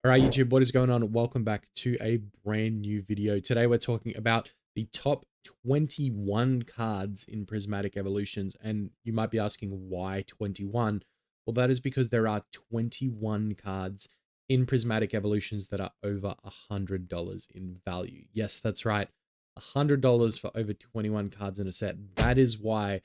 All right, YouTube, what is going on? Welcome back to a brand new video. Today, we're talking about the top 21 cards in Prismatic Evolutions. And you might be asking, why 21? Well, that is because there are 21 cards in Prismatic Evolutions that are over $100 in value. Yes, that's right. $100 for over 21 cards in a set. That is why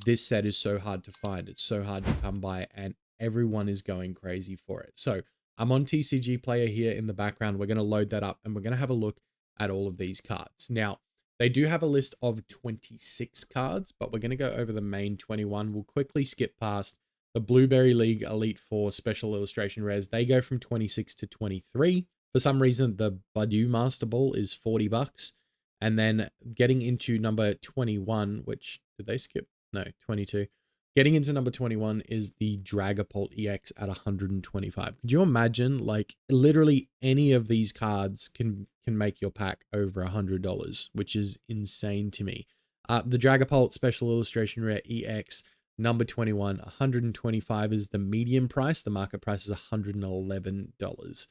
this set is so hard to find. It's so hard to come by, and everyone is going crazy for it. So I'm on TCG Player here in the background. We're going to load that up and we're going to have a look at all of these cards. Now, they do have a list of 26 cards, but we're going to go over the main 21. We'll quickly skip past the Blueberry League Elite Four Special Illustration Rares. They go from 26 to 23. For some reason, the Badu Master Ball is 40 bucks. And then getting into number 21, which, did they skip? No, 22. Getting into number 21 is the Dragapult EX at 125. Could you imagine, like, literally any of these cards can make your pack over $100, which is insane to me. The Dragapult Special Illustration Rare EX number 21, 125 is the median price. The market price is $111.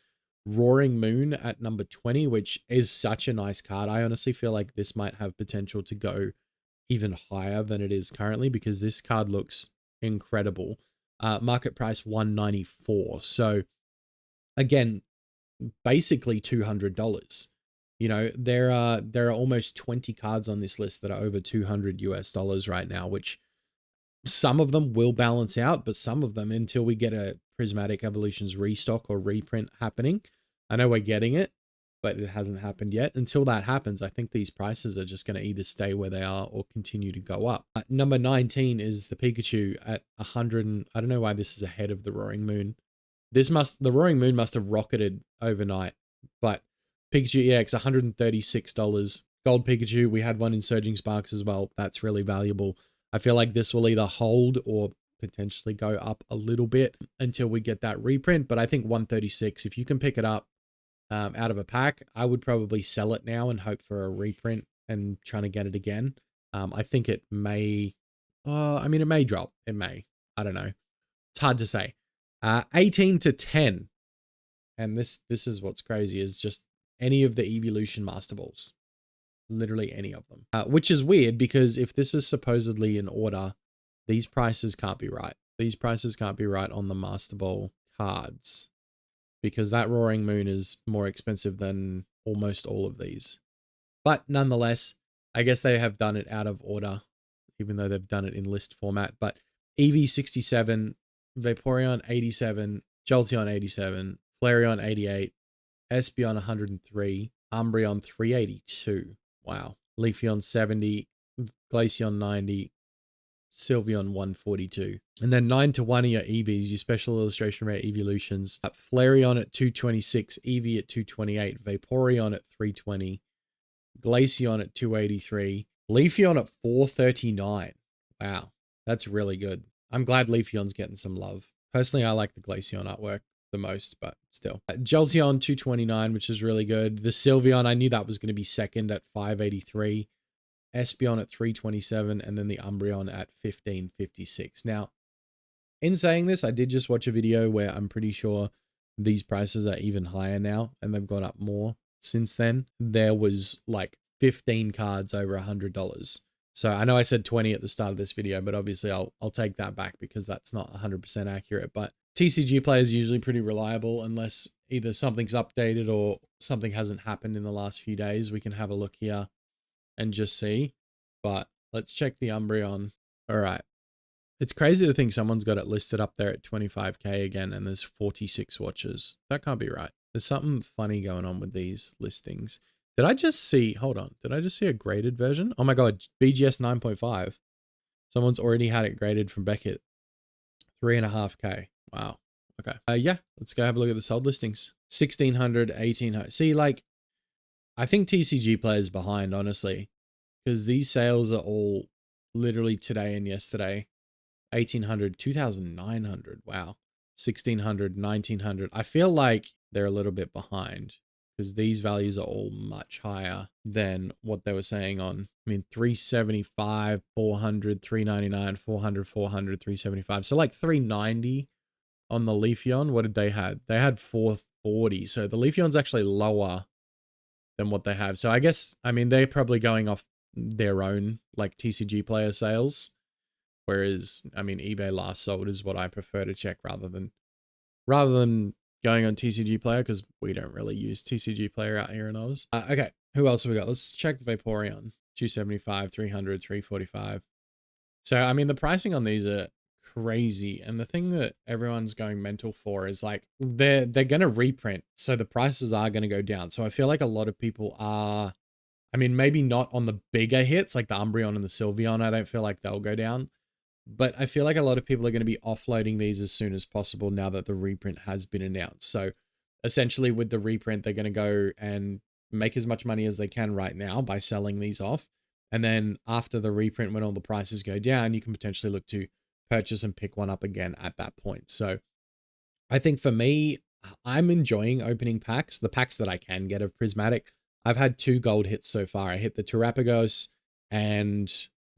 Roaring Moon at number 20, which is such a nice card. I honestly feel like this might have potential to go even higher than it is currently because this card looks incredible. Market price $194. So again, basically $200. You know, there are almost 20 cards on this list that are over $200 US right now, which some of them will balance out, but some of them, until we get a Prismatic Evolutions restock or reprint happening, I know we're getting it, but it hasn't happened yet. Until that happens, I think these prices are just going to either stay where they are or continue to go up. Number 19 is the Pikachu at 100. I don't know why this is ahead of the Roaring Moon. The Roaring Moon must have rocketed overnight, but Pikachu EX, $136. Gold Pikachu, we had one in Surging Sparks as well. That's really valuable. I feel like this will either hold or potentially go up a little bit until we get that reprint, but I think 136, if you can pick it up out of a pack, I would probably sell it now and hope for a reprint and trying to get it again. I think it may, I mean, it may drop. It may. I don't know. It's hard to say. 18 to 10. And this is what's crazy, is just any of the Evolution Master Balls. Literally any of them. Which is weird because if this is supposedly in order, these prices can't be right. These prices can't be right on the Master Ball cards, because that Roaring Moon is more expensive than almost all of these. But nonetheless, I guess they have done it out of order, even though they've done it in list format. But Eevee 67, Vaporeon 87, Jolteon 87, Flareon 88, Espeon 103, Umbreon 382. Wow. Leafeon 70, Glaceon 90, Sylveon 142. And then 9 to 1 are your EVs, your Special Illustration Rare Evolutions. Flareon at 226, Eevee at 228, Vaporeon at 320, Glaceon at 283, Leafeon at 439. Wow, that's really good. I'm glad Leafeon's getting some love. Personally, I like the Glaceon artwork the most, but still. Jolteon 229, which is really good. The Sylveon, I knew that was going to be second at 583. Espeon at 327, and then the Umbreon at 1556. Now, in saying this, I did just watch a video where I'm pretty sure these prices are even higher now, and they've gone up more since then. There was like 15 cards over $100. So I know I said 20 at the start of this video, but obviously I'll take that back because that's not 100% accurate. But TCG Player is usually pretty reliable unless either something's updated or something hasn't happened in the last few days. We can have a look here and just see, but let's check the Umbreon. All right. It's crazy to think someone's got it listed up there at 25K again, and there's 46 watches. That can't be right. There's something funny going on with these listings. Did I just see, hold on, did I just see a graded version? Oh my God, BGS 9.5. Someone's already had it graded from Beckett. 3.5K. Wow. Okay. Yeah, let's go have a look at the sold listings. 1600, 1800. See, like, I think TCG Player's behind, honestly, because these sales are all literally today and yesterday. 1800, 2900. Wow. 1600, 1900. I feel like they're a little bit behind because these values are all much higher than what they were saying on, I mean, 375, 400, 399, 400, 400, 375. So like 390 on the Leafeon. What did they had? They had 40. So the Leafeon's actually lower than what they have. So I guess, I mean, they're probably going off their own like TCG player sales. Whereas, I mean, eBay last sold is what I prefer to check rather than going on TCG player, because we don't really use TCG player out here in Oz. Okay, who else have we got? Let's check Vaporeon. 275, 300, 345. So, I mean, the pricing on these are crazy. And the thing that everyone's going mental for is like, they're going to reprint. So the prices are going to go down. So I feel like a lot of people are, I mean, maybe not on the bigger hits like the Umbreon and the Sylveon. I don't feel like they'll go down. But I feel like a lot of people are going to be offloading these as soon as possible now that the reprint has been announced. So essentially with the reprint, they're going to go and make as much money as they can right now by selling these off. And then after the reprint, when all the prices go down, you can potentially look to purchase and pick one up again at that point. So I think for me, I'm enjoying opening packs, the packs that I can get of Prismatic. I've had 2 gold hits so far. I hit the Terapagos and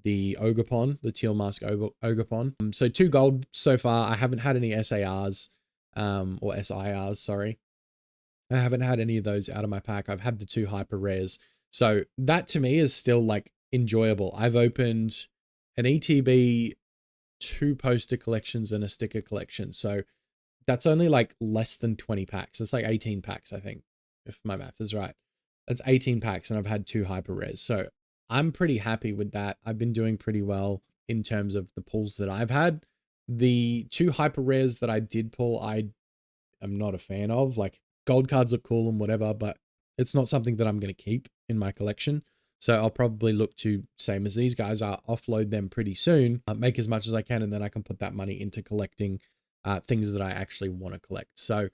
the Ogopon, the Teal Mask Ogopon. So 2 gold so far. I haven't had any SARs, or SIRs, sorry. I haven't had any of those out of my pack. I've had the 2 hyper rares. So that to me is still like enjoyable. I've opened an ETB, 2 poster collections and a sticker collection. So that's only like less than 20 packs. It's like 18 packs, I think, if my math is right. That's 18 packs and I've had 2 hyper rares. So I'm pretty happy with that. I've been doing pretty well in terms of the pulls that I've had. The 2 hyper rares that I did pull, I am not a fan of. Like, gold cards are cool and whatever, but it's not something that I'm going to keep in my collection. So I'll probably look to, same as these guys are, offload them pretty soon, make as much as I can, and then I can put that money into collecting things that I actually want to collect. So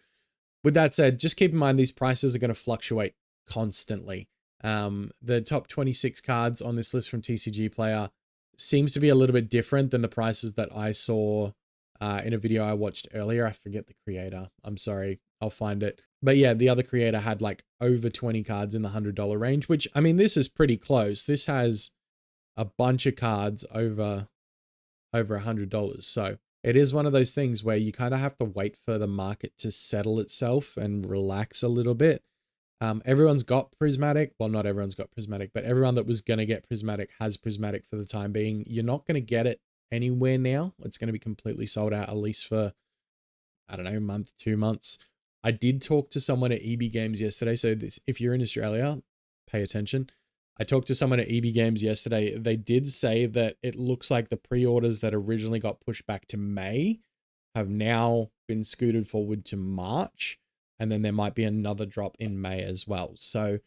with that said, just keep in mind these prices are going to fluctuate constantly. The top 26 cards on this list from TCG Player seems to be a little bit different than the prices that I saw in a video I watched earlier. I forget the creator. I'm sorry. I'll find it. But yeah, the other creator had like over 20 cards in the $100 range, which, I mean, this is pretty close. This has a bunch of cards over $100. So it is one of those things where you kind of have to wait for the market to settle itself and relax a little bit. Everyone's got Prismatic. Well, not everyone's got Prismatic, but everyone that was going to get Prismatic has Prismatic for the time being. You're not going to get it anywhere now. It's going to be completely sold out, at least for, I don't know, a month, 2 months. I did talk to someone at EB Games yesterday. So this, if you're in Australia, pay attention. I talked to someone at EB Games yesterday. They did say that it looks like the pre-orders that originally got pushed back to May have now been scooted forward to March. And then there might be another drop in May as well. So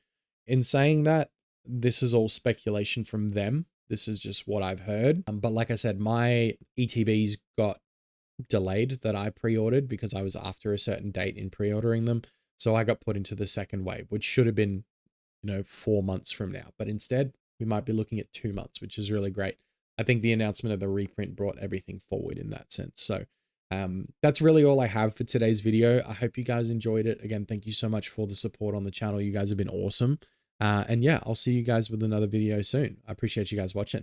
in saying that, this is all speculation from them. This is just what I've heard. But like I said, my ETBs got delayed that I pre-ordered because I was after a certain date in pre-ordering them. So I got put into the second wave, which should have been, 4 months from now. But instead, we might be looking at 2 months, which is really great. I think the announcement of the reprint brought everything forward in that sense. So that's really all I have for today's video. I hope you guys enjoyed it. Again, thank you so much for the support on the channel. You guys have been awesome. And yeah, I'll see you guys with another video soon. I appreciate you guys watching.